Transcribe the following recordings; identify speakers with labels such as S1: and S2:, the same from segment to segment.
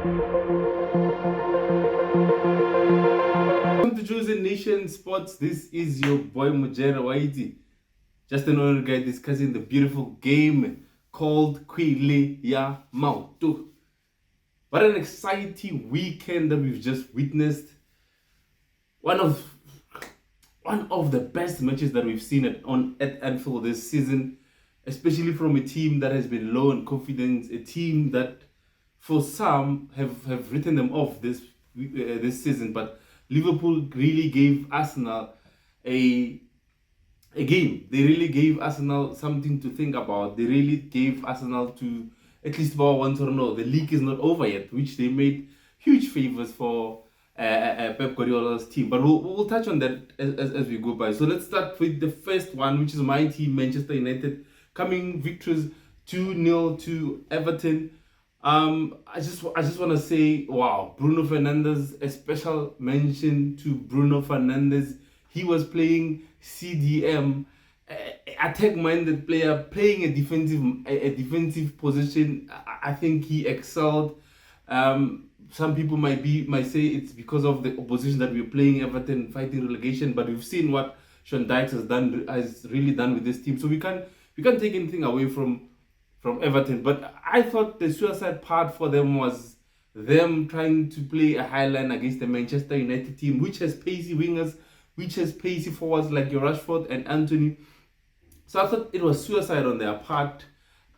S1: Welcome to Chosen Nation Sports. This is your boy Mujera Waiti. Just another guy discussing the beautiful game called Kwile ya Mautu. What an exciting weekend that we've just witnessed. One of the best matches that we've seen at Anfield this season, especially from a team that has been low in confidence, a team that for some have written them off this season, but Liverpool really gave Arsenal a game. They really gave Arsenal something to think about. They really gave Arsenal to at least want to know the league is not over yet, which they made huge favors for Pep Guardiola's team. But we'll touch on that as we go by. So let's start with the first one, which is my team, Manchester United, coming victorious 2-0 to Everton. I just want to say, wow, Bruno Fernandes, a special mention to Bruno Fernandes. He was playing CDM, attack-minded player, playing a defensive position. I think he excelled. Some people might say it's because of the opposition that we're playing, Everton fighting relegation, but we've seen what Sean Dyche has really done with this team. So we can't take anything away from Everton. But I thought the suicide part for them was them trying to play a high line against the Manchester United team, which has pacey wingers, which has pacey forwards like your Rashford and Anthony. So I thought it was suicide on their part,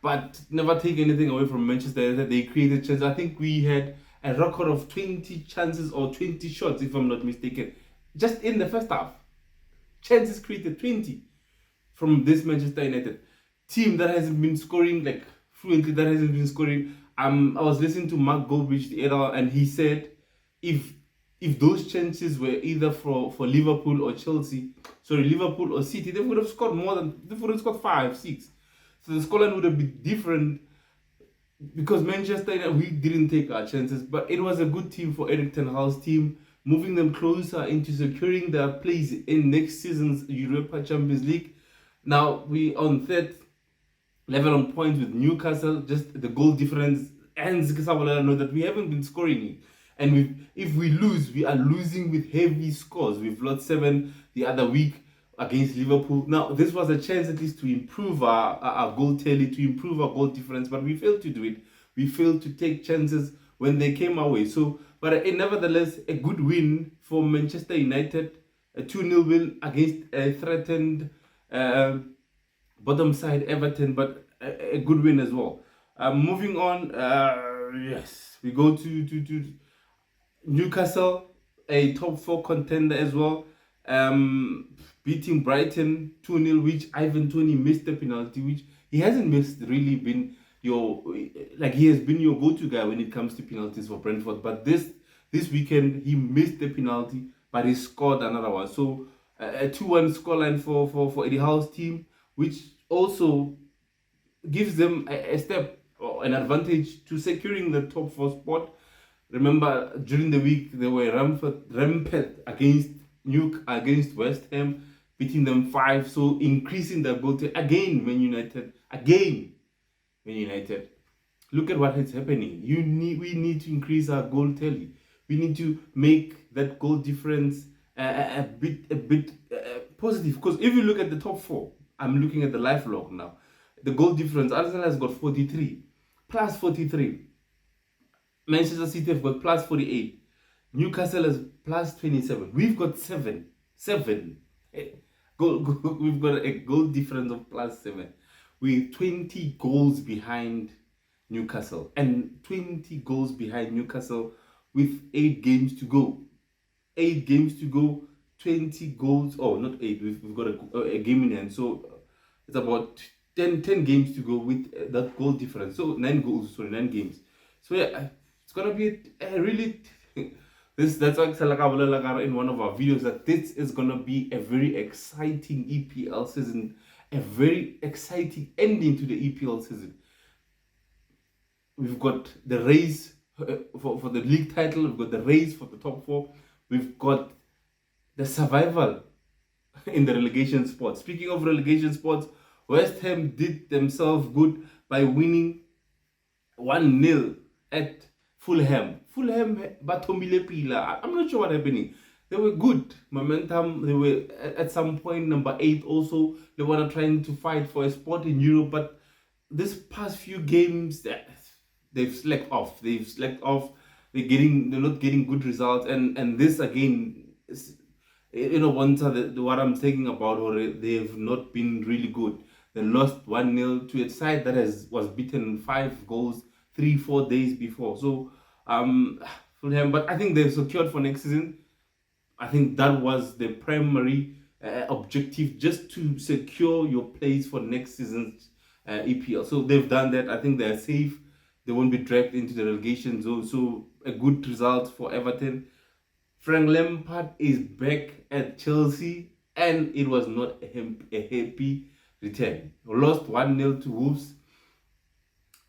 S1: but never take anything away from Manchester United. They created chances. I think we had a record of 20 chances or 20 shots, if I'm not mistaken, just in the first half. Chances created 20 from this Manchester United team that hasn't been scoring like fluently, that hasn't been scoring. I was listening to Mark Goldbridge, the editor, and he said if those chances were either for Liverpool or Liverpool or City, they would have scored they would have scored 5, 6. So the scoreline would have been different because Manchester United, we didn't take our chances. But it was a good team for Erik ten Hag's team, moving them closer into securing their place in next season's Europa Champions League. Now we on third level on points with Newcastle, just the goal difference, and Zikisabala know that we haven't been scoring it. And if we lose, we are losing with heavy scores. We've lost 7 the other week against Liverpool. Now, this was a chance at least to improve our goal tally, to improve our goal difference, but we failed to do it. We failed to take chances when they came our way. So, but nevertheless, a good win for Manchester United, a 2-0 win against a threatened bottom side Everton, but a good win as well. Moving on, yes, we go to Newcastle, a top 4 contender as well, beating Brighton 2-0, which Ivan Toney missed the penalty, which he hasn't missed really been he has been your go-to guy when it comes to penalties for Brentford. But this weekend he missed the penalty, but he scored another one. So a 2-1 scoreline for Eddie Howe's team, which also gives them a step or an advantage to securing the top 4 spot. Remember, during the week they were rampant against West Ham, beating them 5, so increasing their goal tally. Again, Man United. Look at what is happening. We need to increase our goal tally. We need to make that goal difference a bit positive. Because if you look at the top 4, I'm looking at the live log now. The goal difference, Arsenal has got 43, plus 43. Manchester City have got plus 48. Newcastle has plus 27. We've got 7. We've got a goal difference of plus 7. We're 20 goals behind Newcastle. And 20 goals behind Newcastle with 8 games to go. 8 games to go, 20 goals. Oh, not 8. We've got a game in hand. So it's about 10 games to go with that goal difference. So 9 games. So yeah, it's gonna be a really that's why in one of our videos that this is gonna be a very exciting EPL season, a very exciting ending to the EPL season. We've got the race for the league title, we've got the race for the top 4, we've got the survival in the relegation spot. Speaking of relegation spots, West Ham did themselves good by winning 1-0 at Fulham, Batomile Pila. I'm not sure what happening. They were good momentum. They were at some point number 8. Also, they were trying to fight for a spot in Europe, but this past few games, they've slacked off. They've slacked off. They're not getting good results, and this again, once what I'm thinking about, or they've not been really good. They lost 1-0 to a side that was beaten 5 goals 3-4 days before. So Fulham, but I think they've secured for next season. I think that was the primary objective, just to secure your place for next season's EPL. So they've done that. I think they're safe. They won't be dragged into the relegation zone. So a good result for Everton. Frank Lampard is back at Chelsea, and it was not a happy return. We lost 1-0 to Wolves.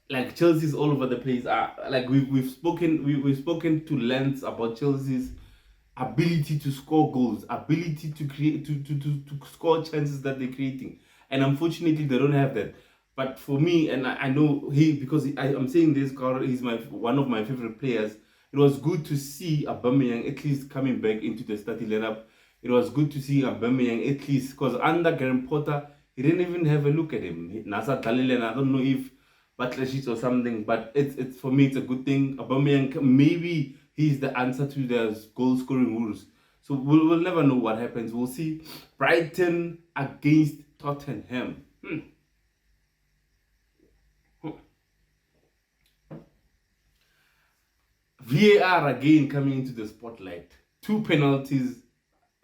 S1: Like, Chelsea's all over the place. Like we've spoken to Lens about Chelsea's ability to score goals, ability to create to score chances that they're creating, and unfortunately they don't have that. But for me, and I know I'm saying this, Carl, he's one of my favorite players. It was good to see Aubameyang at least coming back into the starting lineup. It was good to see Aubameyang at least, because under Graham Potter, he didn't even have a look at him. Nasa Dalile, I don't know if Butler sheets or something, but it's for me, it's a good thing. Aubameyang, maybe he's the answer to the goal scoring rules. So we'll never know what happens. We'll see. Brighton against Tottenham. VAR again coming into the spotlight. 2 penalties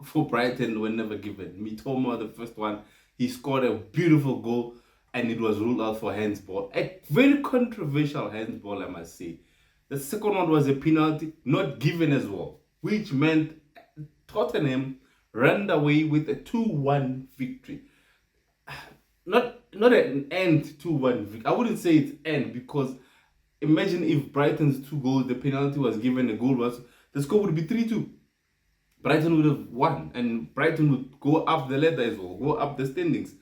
S1: for Brighton were never given. Mitoma, the first one, he scored a beautiful goal, and it was ruled out for handsball. A very controversial handsball, I must say. The second one was a penalty, not given as well, which meant Tottenham ran away with a 2-1 victory. Not an end 2-1 victory. I wouldn't say it's end, because imagine if Brighton's 2 goals, the penalty was given, the score would be 3-2. Brighton would have won, and Brighton would go up the ladder as well, go up the standings.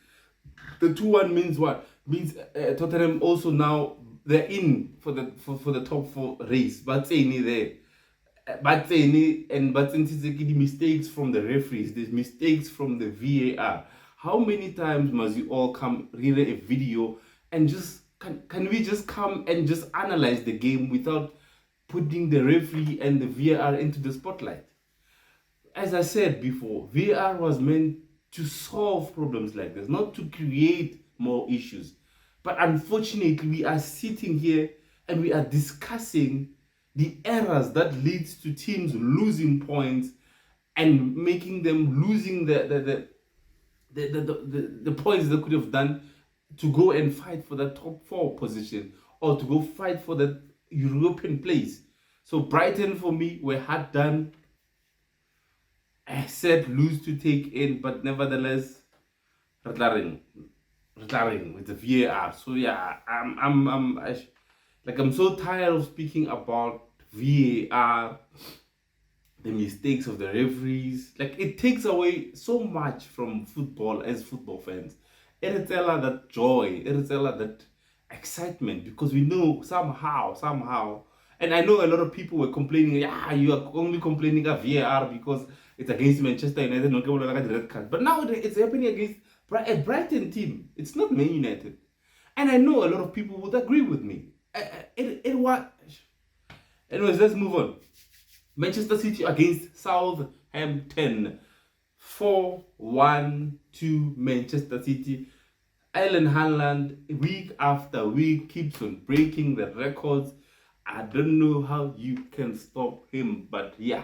S1: The 2-1 means what? Means Tottenham also now, they're in for the top 4 race. But there. But the mistakes from the referees, there's mistakes from the VAR. How many times must you all come read a video and just can we just come and just analyze the game without putting the referee and the VAR into the spotlight? As I said before, VAR was meant to solve problems like this, not to create more issues. But unfortunately, we are sitting here and we are discussing the errors that leads to teams losing points and making them losing the points they could have done to go and fight for the top 4 position, or to go fight for the European place. So Brighton, for me, were hard done. I said lose to take in, but nevertheless, retiring with the VAR. So yeah, I'm so tired of speaking about VAR, the mistakes of the referees. Like, it takes away so much from football as football fans. It tells that joy, it tells that excitement, because we know somehow, and I know a lot of people were complaining, you are only complaining about VAR because it's against Manchester United, not the red card. But now it's happening against a Brighton team. It's not Man United. And I know a lot of people would agree with me. Anyways, let's move on. Manchester City against Southampton. 4-1 to Manchester City. Erling Haaland, week after week, keeps on breaking the records. I don't know how you can stop him, but yeah.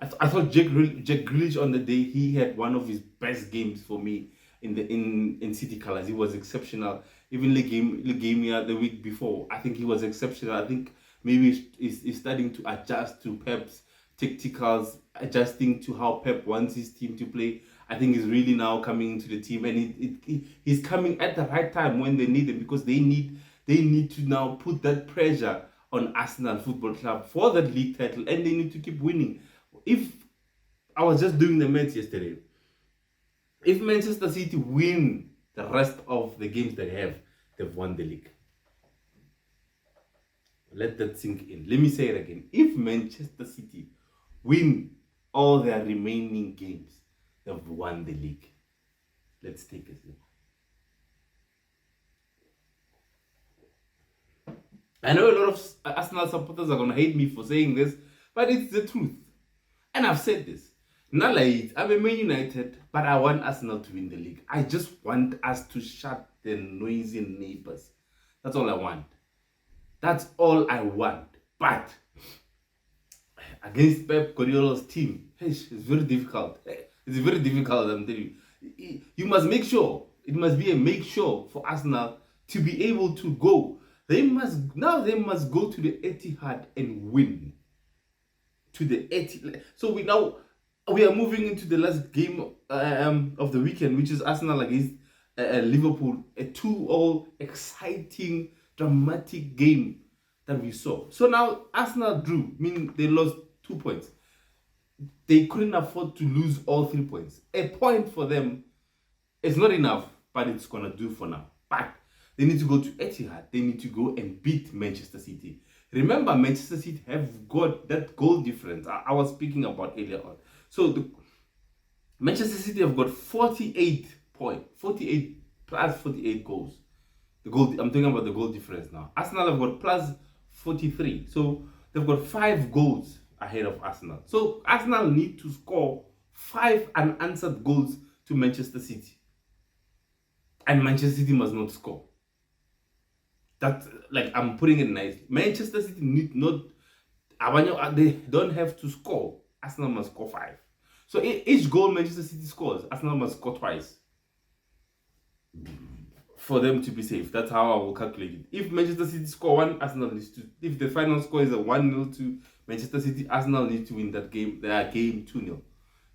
S1: I thought Jack Grealish on the day, he had one of his best games for me in City colours. He was exceptional. Even Legamia the week before, I think he was exceptional. I think maybe he's starting to adjust to Pep's tacticals, adjusting to how Pep wants his team to play. I think he's really now coming into the team, and he's coming at the right time when they need him, because they need to now put that pressure on Arsenal Football Club for that league title, and they need to keep winning. If I was just doing the maths yesterday, if Manchester City win the rest of the games they have, they've won the league. let that sink in. Let me say it again. If Manchester City win all their remaining games, they've won the league. Let's take a look. I know a lot of Arsenal supporters are going to hate me for saying this, but it's the truth. And I've said this. Not like I'm a Man United, but I want Arsenal to win the league. I just want us to shut the noisy neighbors. That's all I want. That's all I want. But against Pep Guardiola's team, it's very difficult. It's very difficult, I'm telling you. You must make sure, it must be a make sure for Arsenal to be able to go. They must go to the Etihad and win. To the Etihad. So we are moving into the last game of the weekend, which is Arsenal against Liverpool. A 2-2 exciting, dramatic game that we saw. So now Arsenal drew, meaning they lost 2 points. They couldn't afford to lose all 3 points. A point for them is not enough, but it's gonna do for now. But they need to go to Etihad. They need to go and beat Manchester City. Remember, Manchester City have got that goal difference I was speaking about earlier on. So Manchester City have got 48 points, 48 plus 48 goals. I'm talking about the goal difference now. Arsenal have got plus 43. So they've got 5 goals ahead of Arsenal. So Arsenal need to score 5 unanswered goals to Manchester City. And Manchester City must not score. That's like, I'm putting it nicely. Manchester City need not, they don't have to score. Arsenal must score 5. So each goal Manchester City scores, Arsenal must score twice for them to be safe. That's how I will calculate it. If Manchester City score 1, Arsenal needs to. If the final score is a 1-0 to Manchester City, Arsenal needs to win that game. Their game 2-0.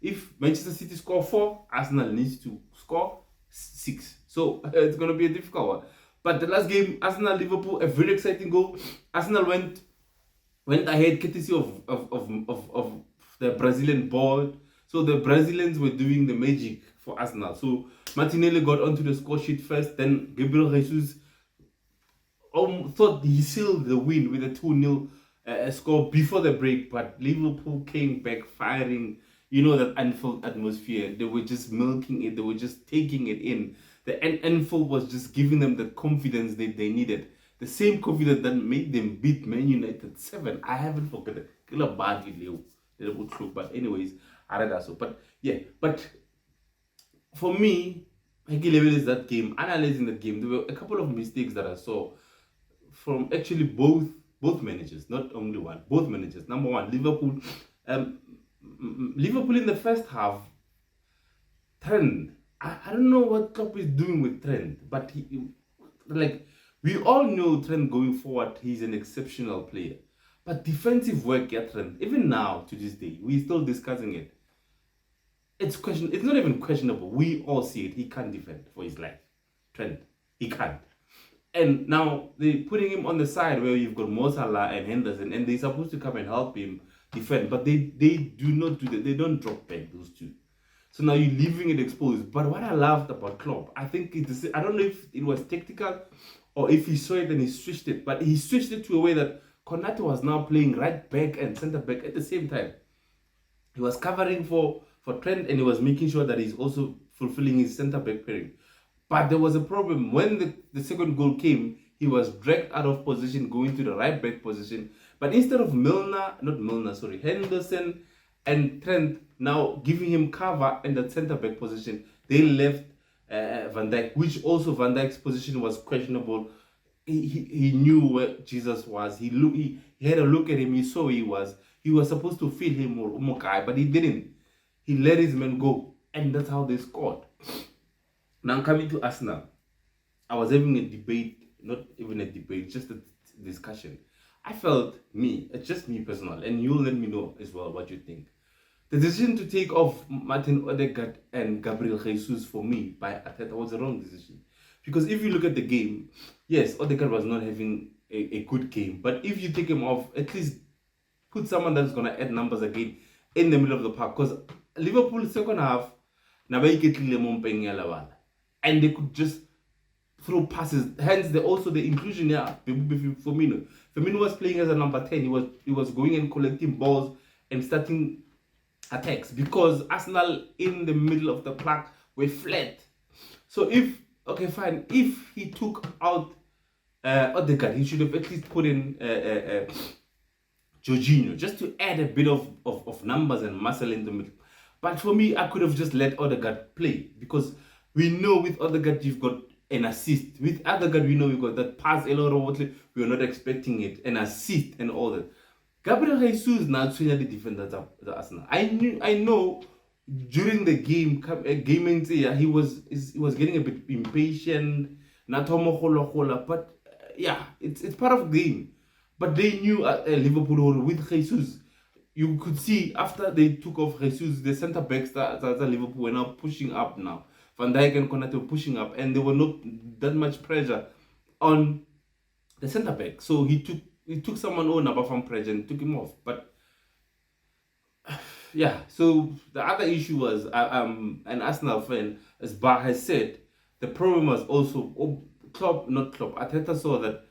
S1: If Manchester City score 4, Arsenal needs to score 6. So it's going to be a difficult one. But the last game, Arsenal Liverpool, a very exciting goal. Arsenal went ahead courtesy of the Brazilian board. So the Brazilians were doing the magic for Arsenal. So Martinelli got onto the score sheet first. Then Gabriel Jesus thought he sealed the win with a 2-0 score before the break. But Liverpool came back firing. You know, that Anfield atmosphere. They were just milking it. They were just taking it in. The Anfield was just giving them the confidence that they needed. The same confidence that made them beat Man United 7. I haven't forgotten. But anyways, I read that so. But yeah, but for me, Mikey Level is that game. Analyzing that game, there were a couple of mistakes that I saw from actually both managers, not only one, both managers. Number one, Liverpool. Liverpool in the first half, Trent. I don't know what Klopp is doing with Trent, but we all know Trent going forward, he's an exceptional player. But defensive work at Trent, even now to this day, we're still discussing it. It's not even questionable. We all see it. He can't defend for his life. Trent, he can't. And now they're putting him on the side where you've got Mo Salah and Henderson, and they're supposed to come and help him defend, but they do not do that. They don't drop back those two. So now you're leaving it exposed. But what I loved about Klopp, I think I don't know if it was tactical or if he saw it and he switched it, but he switched it to a way that Konate was now playing right back and centre back at the same time. He was covering for Trent, and he was making sure that he's also fulfilling his centre back pairing. But there was a problem. When the second goal came, he was dragged out of position, going to the right back position. But instead of Henderson and Trent now giving him cover in the centre back position, they left Van Dijk, which also Van Dijk's position was questionable. He knew where Jesus was. He had a look at him. He saw he was supposed to feel him more guy, but he didn't. He let his men go, and that's how they scored. Now coming to Arsenal, I was having a debate, not even a debate, just a discussion. I felt just me personal, and you'll let me know as well what you think. The decision to take off Martin Odegaard and Gabriel Jesus for me by Arteta was a wrong decision. Because if you look at the game, yes, Odegaard was not having a good game. But if you take him off, at least put someone that's going to add numbers again in the middle of the park. Because Liverpool second half, and they could just through passes. Hence, the inclusion here. Firmino. Firmino was playing as a number 10. He was going and collecting balls and starting attacks because Arsenal in the middle of the park were flat. So if he took out Odegaard, he should have at least put in Jorginho just to add a bit of numbers and muscle in the middle. But for me, I could have just let Odegaard play because we know with Odegaard you've got an assist. With Odegaard we know we got that pass. We were not expecting it, an assist and all that. Gabriel Jesus now changed the defenders of the Arsenal. I know during the game he was getting a bit impatient. But yeah, it's part of the game. But they knew Liverpool with Jesus. You could see after they took off Jesus, the centre backs that Liverpool were now pushing up now. Van Dijk and Konate were pushing up, and there were not that much pressure on the centre back. So he took someone on above from pressure and took him off. But yeah, so the other issue was an Arsenal fan, as Bar has said, the problem was also Arteta saw that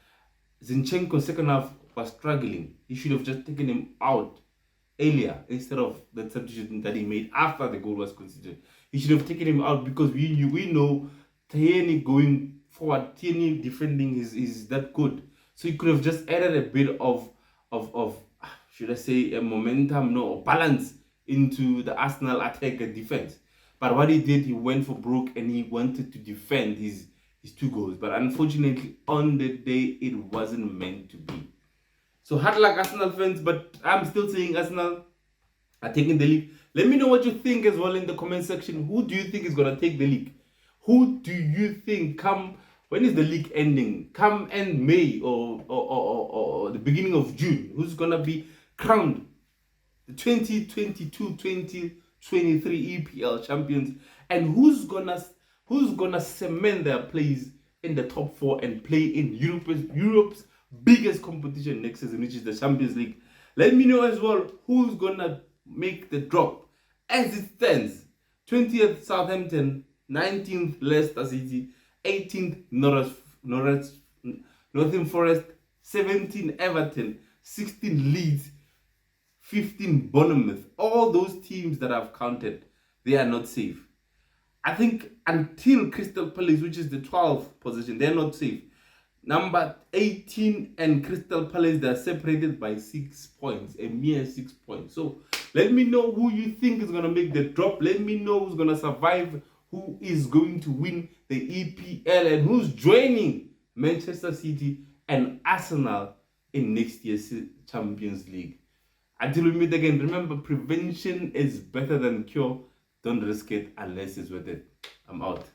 S1: Zinchenko second half was struggling. He should have just taken him out earlier instead of the substitution that he made after the goal was considered. He should have taken him out because we know Tierney going forward, Tierney defending is that good. So he could have just added a bit of should I say a momentum, or balance into the Arsenal attack and defense. But what he did, he went for broke and he wanted to defend his 2 goals. But unfortunately, on the day, it wasn't meant to be. So hard luck, Arsenal fans, but I'm still saying Arsenal are taking the league. Let me know what you think as well in the comment section. Who do you think is going to take the league? Who do you think when is the league ending? Come end May or the beginning of June. Who's going to be crowned the 2022-2023 EPL champions? And who's gonna cement their place in the top 4 and play in Europe's biggest competition next season, which is the Champions League? Let me know as well who's gonna make the drop. As it stands, 20th Southampton, 19th Leicester City, 18th Nottingham Forest, 17th Everton, 16th Leeds, 15th Bournemouth. All those teams that I've counted, they are not safe. I think until Crystal Palace, which is the 12th position, they're not safe. Number 18 and Crystal Palace, they're separated by 6 points, a mere 6 points. So let me know who you think is going to make the drop. Let me know who's going to survive, who is going to win the EPL, and who's joining Manchester City and Arsenal in next year's Champions League. Until we meet again, remember, prevention is better than cure. Don't risk it unless it's worth it. I'm out.